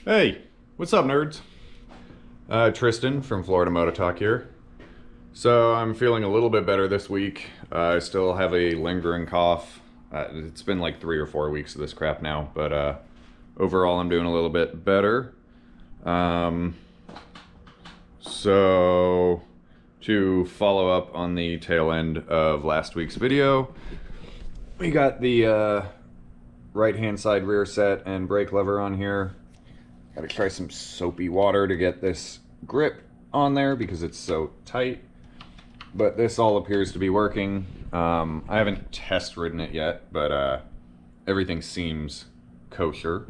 Hey, what's up, nerds? Tristan from Florida Moto Talk here. So I'm feeling a little bit better this week. I still have a lingering cough. It's been like 3 or 4 weeks of this crap now, but overall I'm doing a little bit better. So to follow up on the tail end of last week's video, we got the right-hand side rear set and brake lever on here. Gotta try some soapy water to get this grip on there because it's so tight. But this all appears to be working. I haven't test ridden it yet, but everything seems kosher.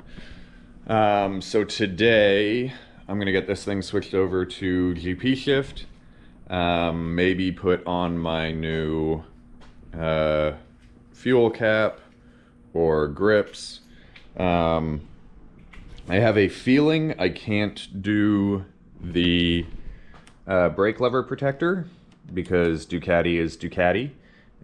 So today I'm gonna get this thing switched over to GP shift. Maybe put on my new fuel cap or grips. I have a feeling I can't do the brake lever protector because Ducati is Ducati,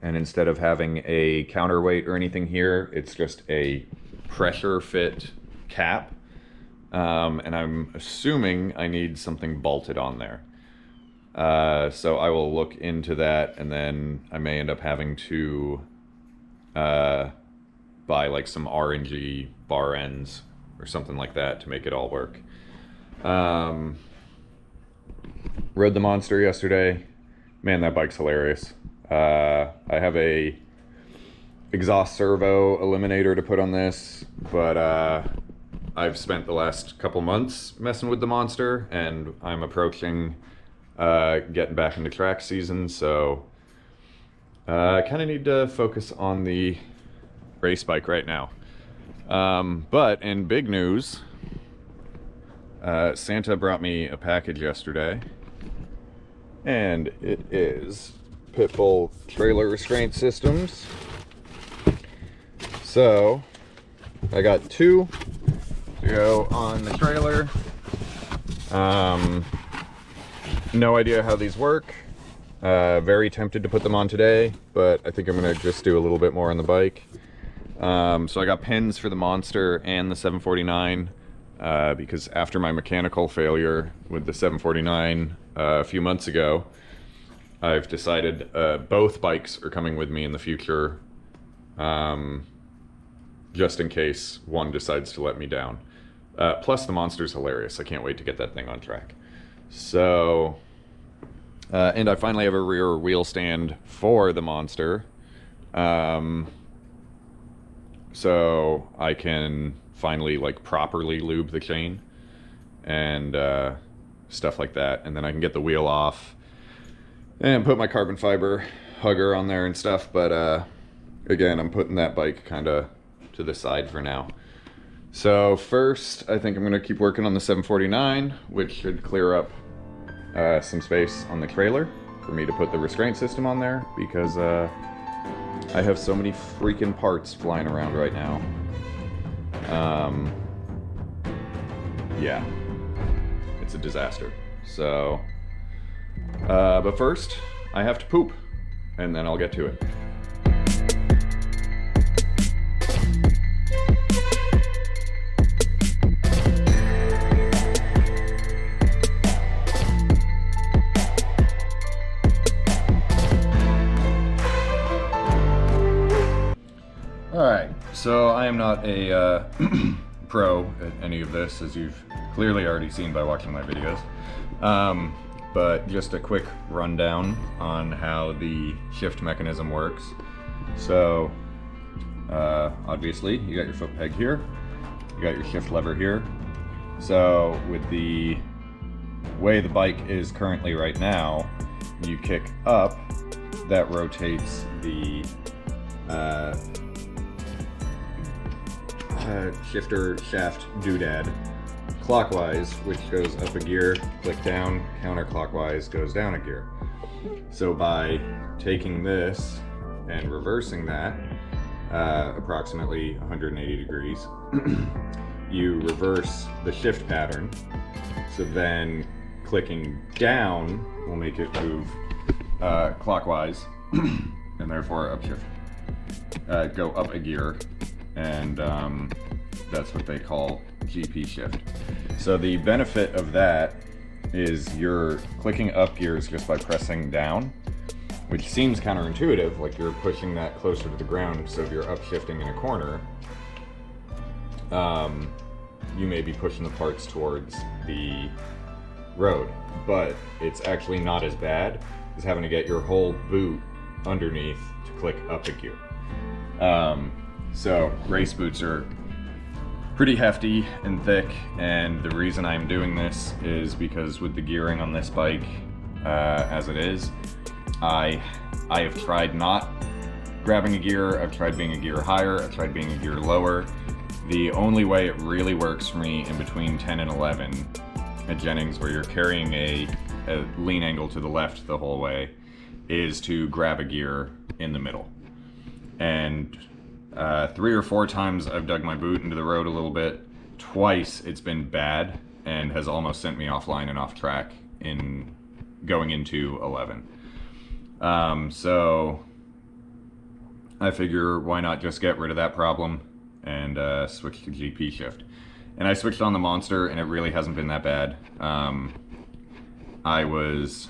and instead of having a counterweight or anything here, it's just a pressure fit cap, and I'm assuming I need something bolted on there. So I will look into that, and then I may end up having to buy like some RNG bar ends or something like that to make it all work. Rode the Monster yesterday. Man, that bike's hilarious. I have a exhaust servo eliminator to put on this, but I've spent the last couple months messing with the Monster, and I'm approaching getting back into track season, so I kind of need to focus on the race bike right now. But in big news, Santa brought me a package yesterday, and it is Pitbull trailer restraint systems. So I got 2 to go on the trailer. No idea how these work. Very tempted to put them on today, but I think I'm gonna just do a little bit more on the bike. So I got pins for the Monster and the 749 because after my mechanical failure with the 749 a few months ago, I've decided both bikes are coming with me in the future, just in case one decides to let me down. Plus the Monster's hilarious. I can't wait to get that thing on track. So, and I finally have a rear wheel stand for the Monster. So I can finally like properly lube the chain and stuff like that, and then I can get the wheel off and put my carbon fiber hugger on there and stuff. But again, I'm putting that bike kind of to the side for now. So first, I think I'm gonna keep working on the 749, which should clear up some space on the trailer for me to put the restraint system on there, because I have so many freaking parts flying around right now. Yeah, it's a disaster. So, but first, I have to poop, and then I'll get to it. Alright, so I am not a pro at any of this, as you've clearly already seen by watching my videos. But just a quick rundown on how the shift mechanism works. So, obviously, you got your foot peg here, you got your shift lever here. So, with the way the bike is currently right now, you kick up, that rotates the shifter shaft doodad clockwise, which goes up a gear, click down, counterclockwise goes down a gear. So by taking this and reversing that approximately 180 degrees, you reverse the shift pattern. So then clicking down will make it move clockwise and therefore upshift, go up a gear, and that's what they call GP shift. So the benefit of that is you're clicking up gears just by pressing down, which seems counterintuitive, like you're pushing that closer to the ground, so if you're upshifting in a corner, you may be pushing the parts towards the road, but it's actually not as bad as having to get your whole boot underneath to click up a gear. So race boots are pretty hefty and thick, and the reason I'm doing this is because with the gearing on this bike as it is, I have tried not grabbing a gear, I've tried being a gear higher, I've tried being a gear lower. The only way it really works for me in between 10 and 11 at Jennings, where you're carrying a lean angle to the left the whole way, is to grab a gear in the middle. And 3 or 4 times I've dug my boot into the road a little bit. Twice it's been bad and has almost sent me offline and off track in going into 11. So I figure why not just get rid of that problem and switch to GP shift. And I switched on the Monster and it really hasn't been that bad. I was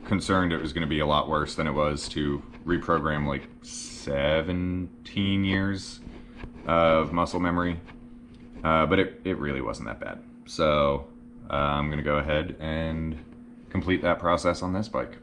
concerned it was going to be a lot worse than it was to reprogram like 17 years of muscle memory, but it really wasn't that bad. So I'm going to go ahead and complete that process on this bike.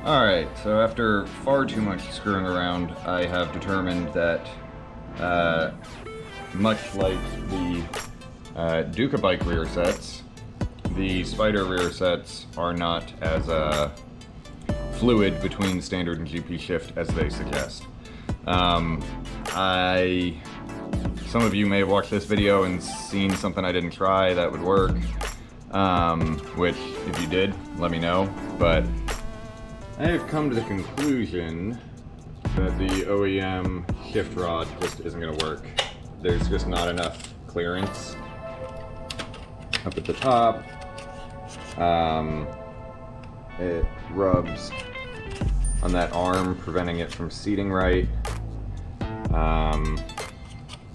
Alright, so after far too much screwing around, I have determined that, much like the Duca bike rear sets, the Spider rear sets are not as fluid between standard and GP shift as they suggest. Some of you may have watched this video and seen something I didn't try that would work, which, if you did, let me know, but I have come to the conclusion that the OEM shift rod just isn't going to work. There's just not enough clearance up at the top. It rubs on that arm, preventing it from seating right,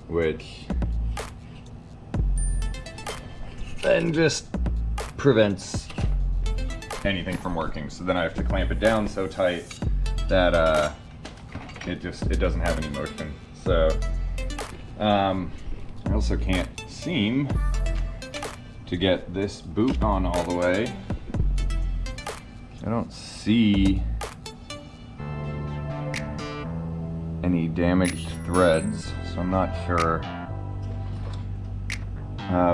which then just prevents anything from working. So then I have to clamp it down so tight that it doesn't have any motion. So I also can't seem to get this boot on all the way. I don't see any damaged threads, so I'm not sure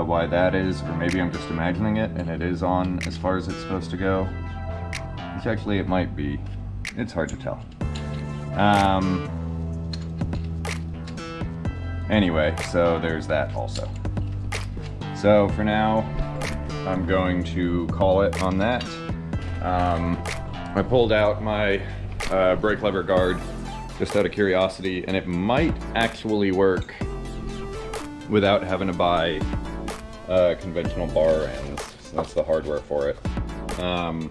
why that is, or maybe I'm just imagining it and it is on as far as it's supposed to go, which actually it might be. It's hard to tell. Anyway, so there's that also. So for now, I'm going to call it on that. I pulled out my brake lever guard just out of curiosity, and it might actually work without having to buy conventional bar ends. So that's the hardware for it. I'm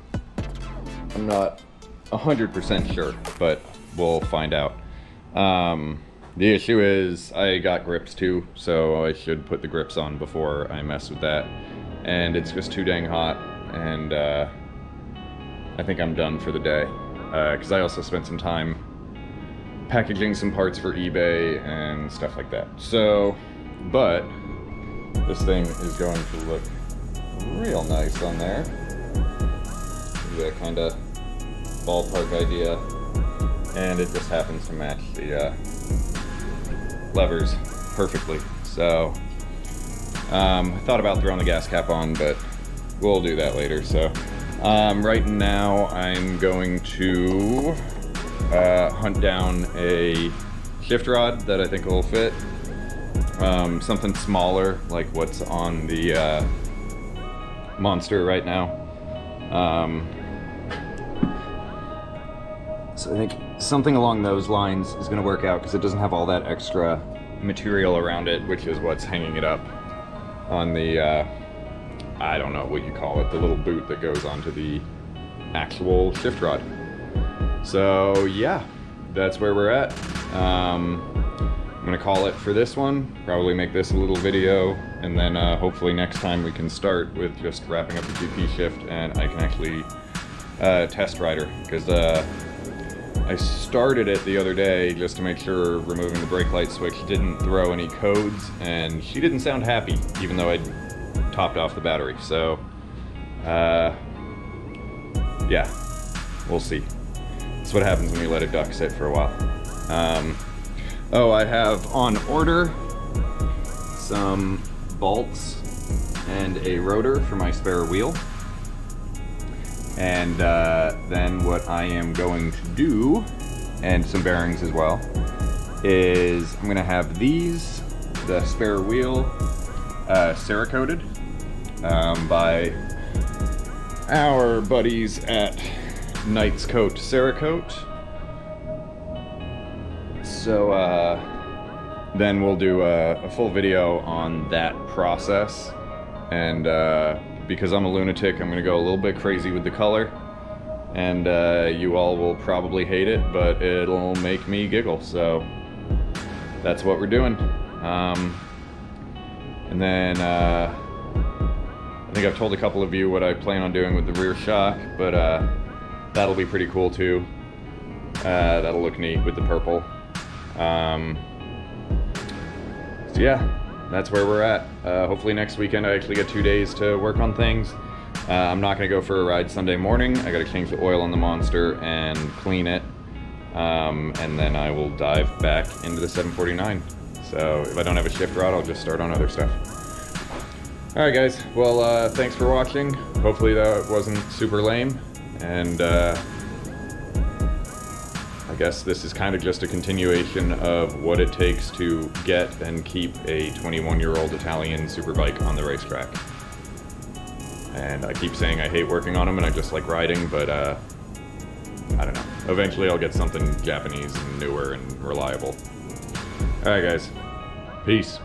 not 100% sure, but we'll find out. The issue is I got grips too, so I should put the grips on before I mess with that. And it's just too dang hot, and I think I'm done for the day. Because I also spent some time packaging some parts for eBay and stuff like that. So, but this thing is going to look real nice on there. That kind of ballpark idea. And it just happens to match the levers perfectly. So I thought about throwing the gas cap on, but we'll do that later. So right now I'm going to hunt down a shift rod that I think will fit. Something smaller like what's on the Monster right now. So I think something along those lines is going to work out because it doesn't have all that extra material around it, which is what's hanging it up on the, I don't know what you call it, the little boot that goes onto the actual shift rod. So yeah, that's where we're at. I'm going to call it for this one, probably make this a little video, and then hopefully next time we can start with just wrapping up the GP shift and I can actually test ride her, because I started it the other day just to make sure removing the brake light switch didn't throw any codes, and she didn't sound happy, even though I'd topped off the battery. So, yeah, we'll see. That's what happens when you let a duck sit for a while. Oh, I have on order some bolts and a rotor for my spare wheel. And then what I am going to do, and some bearings as well, is I'm going to have these, the spare wheel, Cerakoted by our buddies at Knight's Coat Cerakote. So then we'll do a full video on that process, and because I'm a lunatic, I'm going to go a little bit crazy with the color, and you all will probably hate it, but it'll make me giggle, so that's what we're doing. And then I think I've told a couple of you what I plan on doing with the rear shock, but that'll be pretty cool too. That'll look neat with the purple. So yeah, that's where we're at. Hopefully next weekend I actually get 2 days to work on things. I'm not going to go for a ride Sunday morning. I got to change the oil on the Monster and clean it. And then I will dive back into the 749. So if I don't have a shift rod, I'll just start on other stuff. Alright guys, well thanks for watching. Hopefully that wasn't super lame. And I guess this is kind of just a continuation of what it takes to get and keep a 21-year-old Italian superbike on the racetrack. And I keep saying I hate working on them and I just like riding, but I don't know. Eventually I'll get something Japanese and newer and reliable. Alright guys, peace.